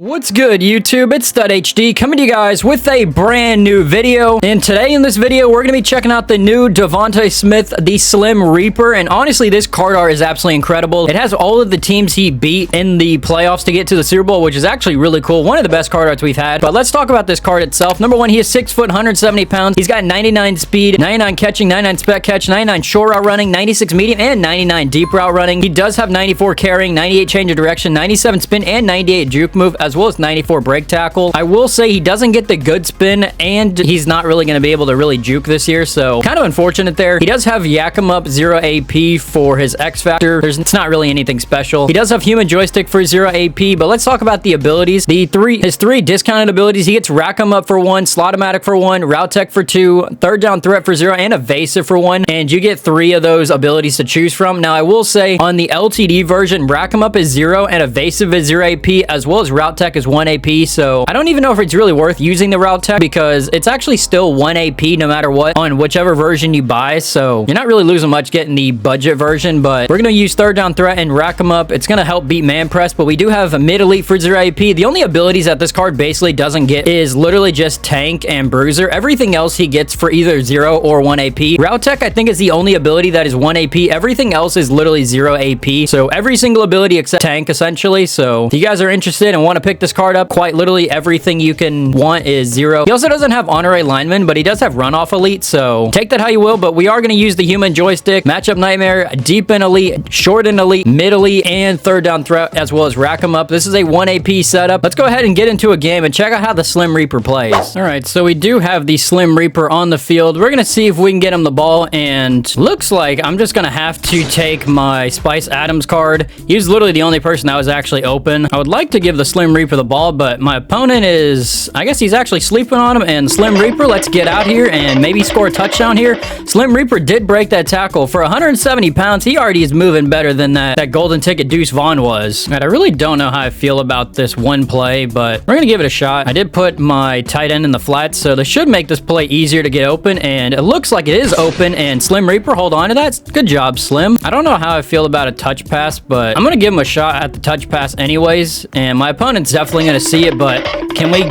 What's good, YouTube? It's StudHD coming to you guys with a brand new video. And today in this video, we're going to be checking out the new DeVonta Smith, the Slim Reaper. And honestly, this card art is absolutely incredible. It has all of the teams he beat in the playoffs to get to the Super Bowl, which is actually really cool. One of the best card arts we've had. But let's talk about this card itself. Number one, he is 6 foot, 170 pounds. He's got 99 speed, 99 catching, 99 spec catch, 99 short route running, 96 medium, and 99 deep route running. He does have 94 carrying, 98 change of direction, 97 spin, and 98 juke move, as well as 94 break tackle. I will say he doesn't get the good spin, and he's not really going to be able to really juke this year, so kind of unfortunate there. He does have Yak 'em Up 0 AP for his X Factor. It's not really anything special. He does have Human Joystick for 0 AP, but let's talk about the abilities. His three discounted abilities. He gets Rack 'em Up for 1, Slot-O-Matic for 1, Route Tech for 2, Third Down Threat for 0, and Evasive for 1, and you get 3 of those abilities to choose from. Now, I will say, on the LTD version, Rack 'em Up is 0, and Evasive is 0 AP, as well as Route Tech is 1 AP, so I don't even know if it's really worth using the Route Tech because it's actually still 1 AP no matter what on whichever version you buy, so you're not really losing much getting the budget version, but we're going to use Third Down Threat and Rack 'em Up. It's going to help beat Man Press, but we do have a Mid Elite for 0 AP. The only abilities that this card basically doesn't get is literally just Tank and Bruiser. Everything else he gets for either 0 or 1 AP. Route Tech, I think, is the only ability that is 1 AP. Everything else is literally 0 AP, so every single ability except Tank, essentially. So if you guys are interested and want to pick this card up, quite literally everything you can want is 0. He also doesn't have Honorary Lineman, but he does have Runoff Elite, so take that how you will, but we are going to use the Human Joystick, Matchup Nightmare, Deep in Elite, Short in Elite, Mid Elite, and Third Down Threat, as well as Rack 'em Up. This is a 1 AP setup. Let's go ahead and get into a game and check out how the Slim Reaper plays. Alright, so we do have the Slim Reaper on the field. We're going to see if we can get him the ball, and looks like I'm just going to have to take my Spice Adams card. He was literally the only person that was actually open. I would like to give the Slim Reaper the ball, but my opponent is, I guess he's actually sleeping on him, and Slim Reaper, let's get out here and maybe score a touchdown here. Slim Reaper did break that tackle. For 170 pounds, he already is moving better than that golden ticket Deuce Vaughn was. And I really don't know how I feel about this one play, but we're going to give it a shot. I did put my tight end in the flat, so this should make this play easier to get open, and it looks like it is open, and Slim Reaper, hold on to that. Good job, Slim. I don't know how I feel about a touch pass, but I'm going to give him a shot at the touch pass anyways, and my opponent's definitely going to see it, but can we...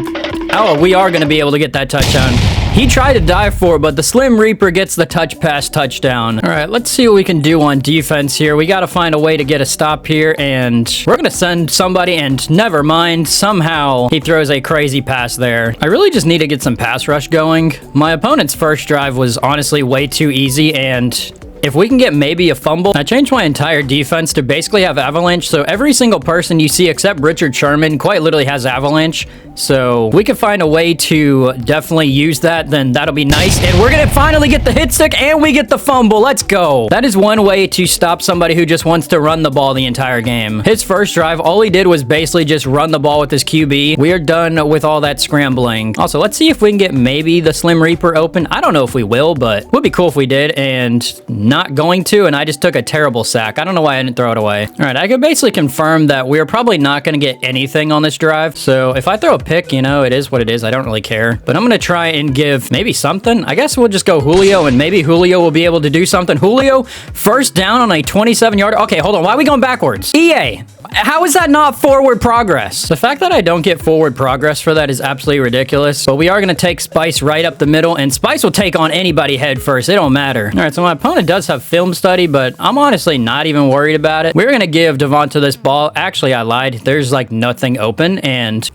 Oh, we are going to be able to get that touchdown. He tried to dive for it, but the Slim Reaper gets the touch pass touchdown. All right, let's see what we can do on defense here. We got to find a way to get a stop here, and we're going to send somebody, and never mind. Somehow, he throws a crazy pass there. I really just need to get some pass rush going. My opponent's first drive was honestly way too easy, and... if we can get maybe a fumble, I changed my entire defense to basically have Avalanche, so every single person you see except Richard Sherman quite literally has Avalanche, so we could find a way to definitely use that, then that'll be nice, and we're gonna finally get the hit stick, and we get the fumble. Let's go. That is one way to stop somebody who just wants to run the ball the entire game. His first drive, all he did was basically just run the ball with his QB. We are done with all that scrambling. Also, let's see if we can get maybe the Slim Reaper open. I don't know if we will, but it would be cool if we did, and... not going to, and I just took a terrible sack. I don't know why I didn't throw it away. All right, I could basically confirm that we're probably not going to get anything on this drive. So if I throw a pick, you know, it is what it is. I don't really care. But I'm going to try and give maybe something. I guess we'll just go Julio, and maybe Julio will be able to do something. Julio, first down on a 27-yard. Okay, hold on. Why are we going backwards? EA, how is that not forward progress? The fact that I don't get forward progress for that is absolutely ridiculous. But we are going to take Spice right up the middle, and Spice will take on anybody head first. It don't matter. All right, so my opponent does have film study, but I'm honestly not even worried about it. We're going to give DeVonta this ball. Actually, I lied. There's like nothing open, and...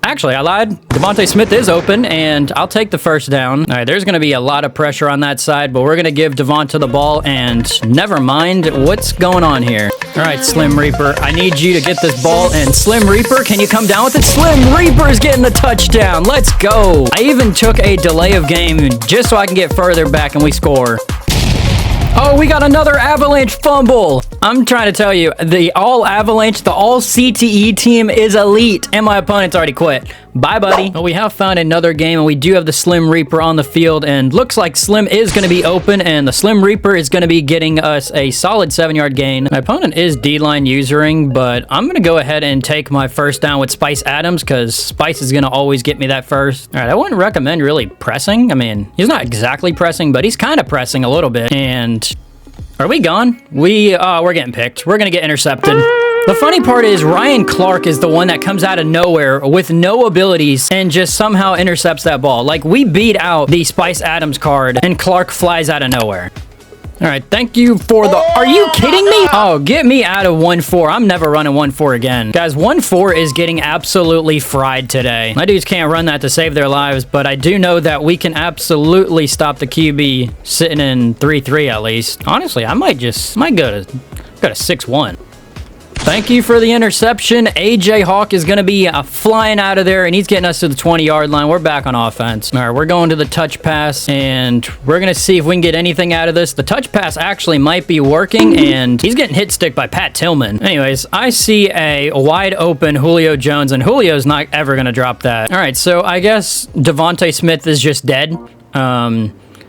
actually, I lied. DeVonta Smith is open, and I'll take the first down. All right, there's going to be a lot of pressure on that side, but we're going to give DeVonta the ball, and never mind what's going on here. All right, Slim Reaper, I need you to get this ball, and Slim Reaper, can you come down with it? Slim Reaper is getting the touchdown. Let's go. I even took a delay of game just so I can get further back, and we score. Oh, we got another Avalanche fumble. I'm trying to tell you, the all Avalanche, the all CTE team is elite, and my opponent's already quit. Bye, buddy. Well, we have found another game, and we do have the Slim Reaper on the field, and looks like Slim is going to be open, and the Slim Reaper is going to be getting us a solid 7-yard gain. My opponent is D-line usering, but I'm going to go ahead and take my first down with Spice Adams, because Spice is going to always get me that first. All right, I wouldn't recommend really pressing. I mean, he's not exactly pressing, but he's kind of pressing a little bit, and... are we gone? We're getting picked. We're going to get intercepted. The funny part is Ryan Clark is the one that comes out of nowhere with no abilities and just somehow intercepts that ball. Like, we beat out the Spice Adams card and Clark flies out of nowhere. All right, thank you for the... Are you kidding me? Oh, get me out of 1-4. I'm never running 1-4 again. Guys, 1-4 is getting absolutely fried today. My dudes can't run that to save their lives, but I do know that we can absolutely stop the QB sitting in 3-3 at least. Honestly, I might go to 6-1. Thank you for the interception. AJ Hawk is going to be flying out of there, and he's getting us to the 20-yard line. We're back on offense. All right, we're going to the touch pass, and we're going to see if we can get anything out of this. The touch pass actually might be working, and he's getting hit stick by Pat Tillman. Anyways, I see a wide open Julio Jones, and Julio's not ever going to drop that. All right, so I guess DeVonta Smith is just dead.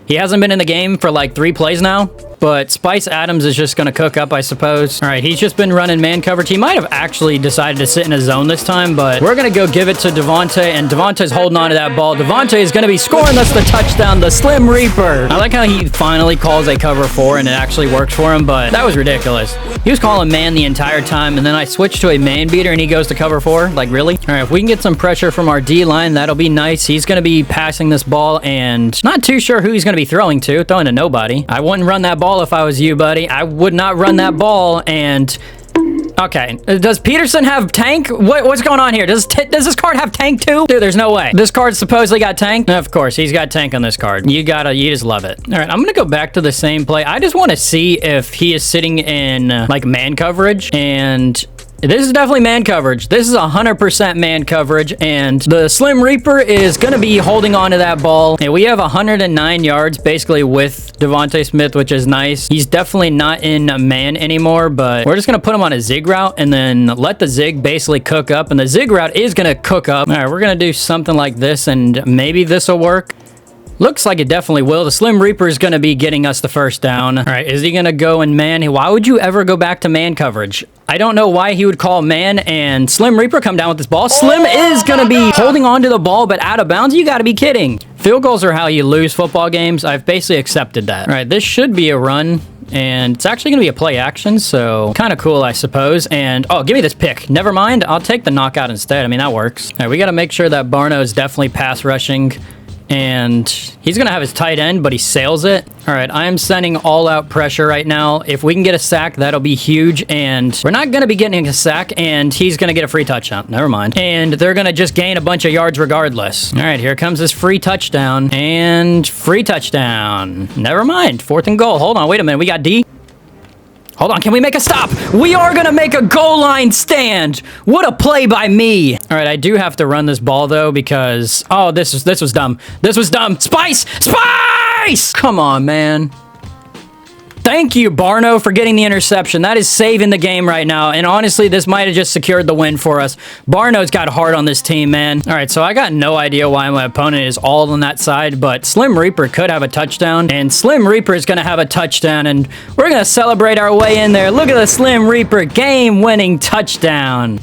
He hasn't been in the game for like 3 plays now, but Spice Adams is just going to cook up, I suppose. All right, he's just been running man coverage. He might have actually decided to sit in a zone this time, but we're going to go give it to DeVonta, and DeVonta's holding on to that ball. DeVonta is going to be scoring us the touchdown, the Slim Reaper. I like how he finally calls a cover 4, and it actually works for him, but that was ridiculous. He was calling man the entire time, and then I switched to a man beater, and he goes to cover 4. Like, really? All right, if we can get some pressure from our D-line, that'll be nice. He's going to be passing this ball, and not too sure who he's going to be throwing to nobody. I wouldn't run that ball if I was you, buddy. I would not run that ball. And okay, does Peterson have tank? What's going on here? Does this card have tank too? Dude, there's no way. This card supposedly got tank. Of course, he's got tank on this card. You just love it. All right, I'm gonna go back to the same play. I just want to see if he is sitting in like man coverage, and this is definitely man coverage. This is 100% man coverage, and the Slim Reaper is going to be holding on to that ball. And we have 109 yards basically with DeVonta Smith, which is nice. He's definitely not in man anymore, but we're just going to put him on a zig route and then let the zig basically cook up, and the zig route is going to cook up. All right, we're going to do something like this, and maybe this will work. Looks like it definitely will. The Slim Reaper is going to be getting us the first down. All right, is he going to go in man? Why would you ever go back to man coverage? I don't know why he would call man and Slim Reaper come down with this ball. Slim is going to be holding on to the ball, but out of bounds. You got to be kidding. Field goals are how you lose football games. I've basically accepted that. All right, this should be a run, and it's actually going to be a play action, so kind of cool, I suppose. And, oh, give me this pick. Never mind. I'll take the knockout instead. I mean, that works. All right, we got to make sure that Barno is definitely pass rushing, and he's going to have his tight end, but he sails it. All right, I am sending all-out pressure right now. If we can get a sack, that'll be huge, and we're not going to be getting a sack, and he's going to get a free touchdown. Never mind. And they're going to just gain a bunch of yards regardless. All right, here comes this free touchdown, and free touchdown. Never mind. 4th and goal. Hold on, wait a minute. We got D. Hold on, can we make a stop? We are going to make a goal line stand. What a play by me. All right, I do have to run this ball, though, because... Oh, this was dumb. This was dumb. Spice! Spice! Come on, man. Thank you, Barno, for getting the interception. That is saving the game right now. And honestly, this might have just secured the win for us. Barno's got heart on this team, man. All right, so I got no idea why my opponent is all on that side, but Slim Reaper could have a touchdown, and Slim Reaper is going to have a touchdown, and we're going to celebrate our way in there. Look at the Slim Reaper game-winning touchdown.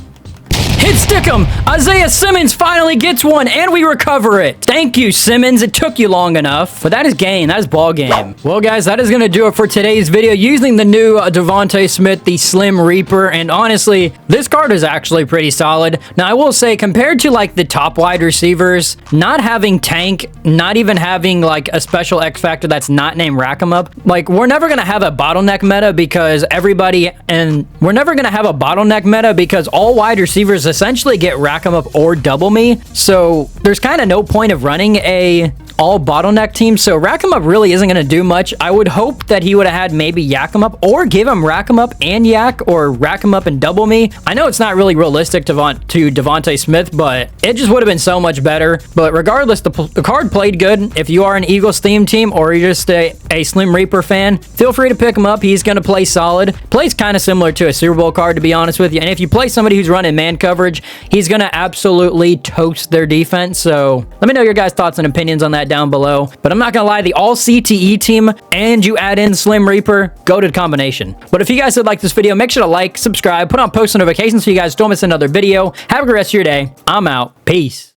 Hit stick him! Isaiah Simmons finally gets one, and we recover it. Thank you, Simmons. It took you long enough, but that is game. That is ball game. Well, guys, that is going to do it for today's video using the new DeVonta Smith, the Slim Reaper, and honestly, this card is actually pretty solid. Now, I will say, compared to, like, the top wide receivers, not having tank, not even having, like, a special X factor that's not named Rack 'em Up, like, we're never going to have a bottleneck meta because all wide receivers essentially get Rack 'em Up or double me, so there's kind of no point of running a all bottleneck team, so Rack 'em Up really isn't going to do much. I would hope that he would have had maybe Yak 'em Up, or give him Rack 'em Up and Yak, or Rack 'em Up and double me. I know it's not really realistic to DeVonta Smith, but it just would have been so much better. But regardless, the card played good. If you are an Eagles theme team, or you're just a Slim Reaper fan, feel free to pick him up. He's going to play solid. Plays kind of similar to a Super Bowl card, to be honest with you. And if you play somebody who's running man coverage, he's going to absolutely toast their defense. So let me know your guys' thoughts and opinions on that down below. But I'm not gonna lie, the all CTE team and you add in Slim Reaper, go to the combination. But if you guys did like this video, make sure to like, subscribe, put on post notifications so you guys don't miss another video. Have a great rest of your day. I'm out. Peace.